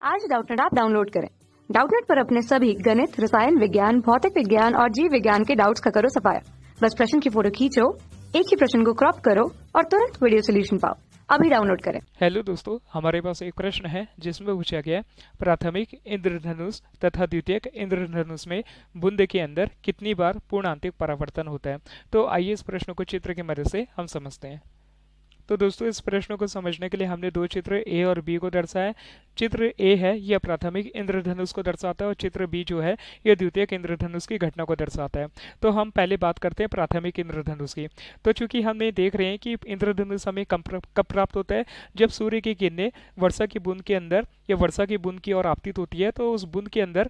आज Doubtnut app download करें। Doubtnut पर अपने सभी गणित, रसायन विज्ञान, भौतिक विज्ञान और जीव विज्ञान के डाउट्स का करो सफाया। बस प्रश्न की फोटो खींचो, एक ही प्रश्न को क्रॉप करो और तुरंत वीडियो सोल्यूशन पाओ। अभी डाउनलोड करें। हेलो दोस्तों, हमारे पास एक प्रश्न है जिसमें पूछा गया प्राथमिक इंद्रधनुष तथा द्वितीयक इंद्रधनुष में बूंद के अंदर कितनी बार पूर्णांतिक परावर्तन होता है। तो आइए इस प्रश्न को चित्र की मदद से हम समझते हैं। तो दोस्तों, इस प्रश्न को समझने के लिए हमने दो चित्र ए और बी को दर्शाया। चित्र ए है यह प्राथमिक इंद्रधनुष को दर्शाता है और चित्र बी जो है यह द्वितीयक इंद्रधनुष की घटना को दर्शाता है। तो हम पहले बात करते हैं प्राथमिक इंद्रधनुष की। तो चूंकि हमें देख रहे हैं कि इंद्रधनुष हमें कब प्राप्त होता है, जब सूर्य की किरणें वर्षा की बूंद के अंदर या वर्षा की बूंद की ओर आपतित होती है। तो उस बूंद के अंदर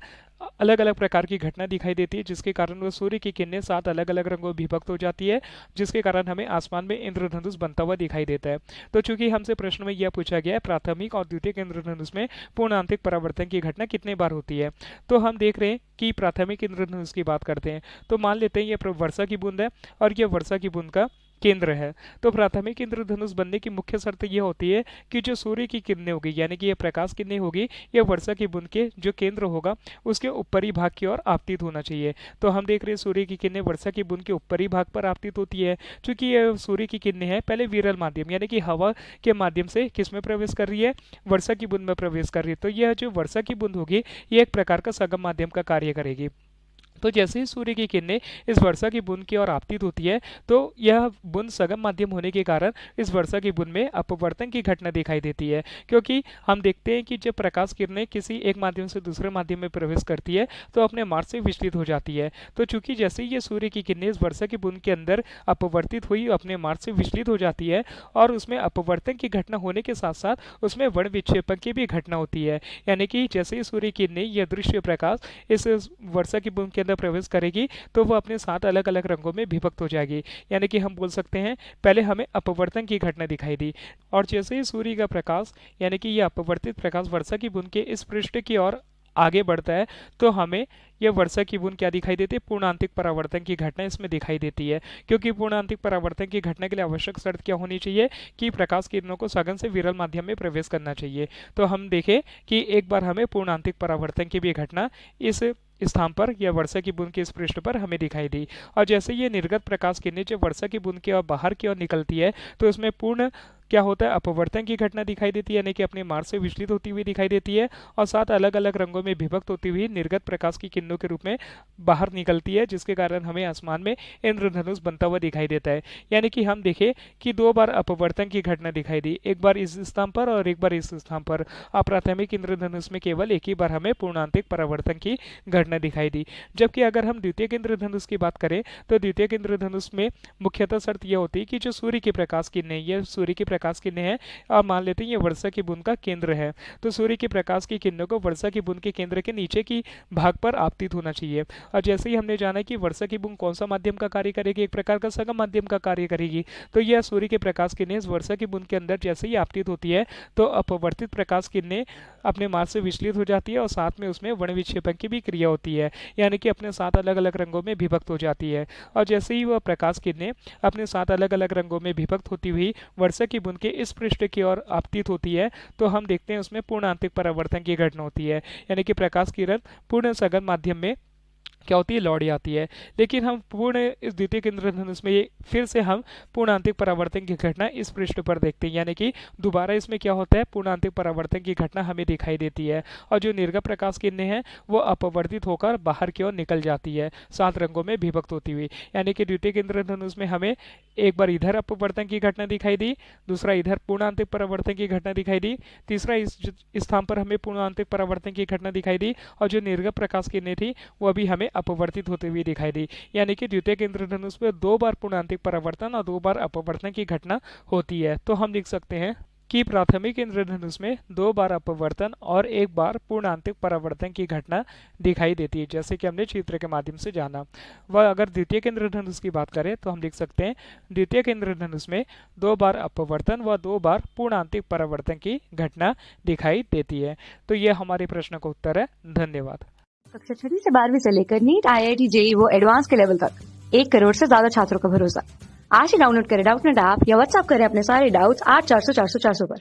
अलग अलग प्रकार की घटना दिखाई देती है, जिसके कारण वह सूर्य की किरणें 7 अलग अलग रंगों में विभक्त हो जाती है, जिसके कारण हमें आसमान में इंद्रधनुष बनता हुआ दिखाई देता है। तो चूंकि हमसे प्रश्न में यह पूछा गया है प्राथमिक और द्वितीयक इंद्रधनुष में पूर्णांतिक परावर्तन की घटना कितने बार होती है, तो हम देख रहे हैं कि प्राथमिक इंद्रधनुष की बात करते हैं। तो मान लेते हैं यह वर्षा की बूंद है और यह वर्षा की बूंद का केंद्र है। तो प्राथमिक इंद्रधनुष बनने की मुख्य शर्त यह होती है कि जो सूर्य की किरणें होगी, यानी कि यह प्रकाश किरणें होगी, यह वर्षा की बूंद के जो केंद्र होगा उसके ऊपरी भाग की ओर आपतित होना चाहिए। तो हम देख रहे हैं सूर्य की किरणें वर्षा की बूंद के ऊपरी भाग पर आपतित होती है। चूंकि यह सूर्य की किरणें हैं पहले विरल माध्यम यानी कि हवा के माध्यम से किस में प्रवेश कर रही है, वर्षा की बूंद में प्रवेश कर रही है। तो यह जो वर्षा की बूंद होगी यह एक प्रकार का संगम माध्यम का कार्य करेगी। तो जैसे ही सूर्य की किरणें इस वर्षा की बूंद की ओर आपतित होती है, तो यह बूंद संगम माध्यम होने के कारण इस वर्षा की बूंद में अपवर्तन की घटना दिखाई देती है। क्योंकि हम देखते हैं कि जब प्रकाश किरणें किसी एक माध्यम से दूसरे माध्यम में प्रवेश करती है तो अपने मार्ग से विचलित हो जाती है। तो चूंकि जैसे ही ये सूर्य की किरणें इस वर्षा की बूंद के अंदर अपवर्तित हुई, अपने मार्ग से विचलित हो जाती है और उसमें अपवर्तन की घटना होने के साथ साथ उसमें वर्ण विक्षेपण की भी घटना होती है। यानी कि जैसे ही सूर्य की किरणें यह दृश्य प्रकाश इस वर्षा की बूंद के प्रवेश करेगी तो वह अपने 7 अलग अलग रंगों में विभक्त हो जाएगी। यानी कि हम बोल सकते हैं पहले हमें अपवर्तन की घटना दिखाई दी और जैसे ही सूर्य का प्रकाश यानी कि यह अपवर्तित प्रकाश वर्षा की बूंद के इस पृष्ठ की ओर आगे बढ़ता है तो हमें यह वर्षा की बूंद क्या दिखाई देती है, पूर्णांतिक परावर्तन की घटना इसमें दिखाई देती है। क्योंकि पूर्णांतिक परावर्तन की घटना के लिए आवश्यक शर्त क्या होनी चाहिए कि प्रकाश किरणों को सघन से विरल माध्यम में प्रवेश करना चाहिए। तो हम देखें कि एक बार हमें पूर्णांतिक परावर्तन की भी घटना इस स्थान पर या वर्षा की बूंद के इस पृष्ठ पर हमें दिखाई दी। और जैसे ये निर्गत प्रकाश किरणें जब वर्षा की बूंद की ओर बाहर की ओर निकलती है तो इसमें पूर्ण क्या होता है, अपवर्तन की घटना दिखाई देती है, यानी कि अपने मार्ग से विचलित होती हुई दिखाई देती है और 7 अलग अलग रंगों में विभक्त होती हुई निर्गत प्रकाश की किरणों के रूप में बाहर निकलती है, जिसके कारण हमें आसमान में इंद्रधनुष बनता हुआ दिखाई देता है। यानी कि हम देखें कि 2 बार अपवर्तन की घटना दिखाई दी, एक बार इस स्थान पर और एक बार इस स्थान पर। प्राथमिक इंद्रधनुष में केवल एक ही बार हमें पूर्णांतिक परावर्तन की घटना दिखाई दी। जबकि अगर हम द्वितीयक इंद्रधनुष की बात करें तो द्वितीयक इंद्रधनुष में मुख्यतः शर्त यह होती है कि जो सूर्य की प्रकाश किरणें, यह सूर्य की प्रकाश किरणें हैं और मान लेते हैं ये वर्षा की बूंद का केंद्र है। तो सूर्य की प्रकाश की किरणों को वर्षा की बूंद के केंद्र के नीचे की भाग पर आपतित होना चाहिए। और जैसे ही हमने जाना कि वर्षा की बूंद कौन सा माध्यम का कार्य करेगी, एक प्रकार का संगम माध्यम का कार्य करेगी। तो यह सूर्य के प्रकाश किरणें इस वर्षा की बूंद के अंदर जैसे ही आपतित होती है तो अपवर्तित प्रकाश किरणें अपने मार्ग से विचलित हो जाती है और साथ में उसमें वर्ण विक्षेपण की भी क्रिया होती है, यानी कि अपने 7 अलग अलग रंगों में विभक्त हो जाती है। और जैसे ही वह प्रकाश किरणें अपने 7 अलग अलग रंगों में विभक्त होती हुई वर्षा की बूंद के इस पृष्ठ की ओर आपतित होती है तो हम देखते हैं उसमें पूर्णांतिक परावर्तन की घटना होती है। यानी कि प्रकाश किरण पूर्ण सघन माध्यम में क्या होती है, लौट आती है। लेकिन हम पूर्ण इस द्वितीयक इंद्रधनुष में फिर से हम पूर्णांतिक परावर्तन की घटना इस पृष्ठ पर देखते हैं। यानी कि दोबारा इसमें क्या होता है, पूर्णांतिक परावर्तन की घटना हमें दिखाई देती है और जो निर्गत प्रकाश किरणें हैं वो अपवर्तित होकर बाहर की ओर निकल जाती है 7 रंगों में विभक्त होती हुई। यानी कि द्वितीयक इंद्रधनुष में हमें एक बार इधर अपवर्तन की घटना दिखाई दी, दूसरा इधर पूर्णांतिक परावर्तन की घटना दिखाई दी, तीसरा इस स्थान पर हमें पूर्णांतिक परावर्तन की घटना दिखाई दी और जो निर्गत प्रकाश किरणें थी वह भी हमें अपवर्तित होते हुए दिखाई दी। यानी कि द्वितीयक इंद्रधनुष में 2 बार पूर्णांतिक परावर्तन और 2 बार अपवर्तन की घटना होती है। तो हम लिख सकते हैं कि प्राथमिक इंद्रधनुष में 2 बार अपवर्तन और 1 बार पूर्णांतिक परावर्तन की घटना दिखाई देती है, जैसे कि हमने चित्र के माध्यम से जाना। वह अगर द्वितीयक इंद्रधनुष की बात करें तो हम लिख सकते हैं द्वितीयक इंद्रधनुष में 2 बार अपवर्तन व 2 बार पूर्णांतिक परावर्तन की घटना दिखाई देती है। तो यह हमारे प्रश्न का उत्तर है। धन्यवाद। कक्षा 6 से 12वीं से लेकर नीट, IIT, JEE वो एडवांस के लेवल तक 1 करोड़ से ज्यादा छात्रों का भरोसा। आज ही डाउनलोड करें डाउटनेट ऐप या व्हाट्सएप करें अपने सारे डाउट्स 8400 400 400 पर।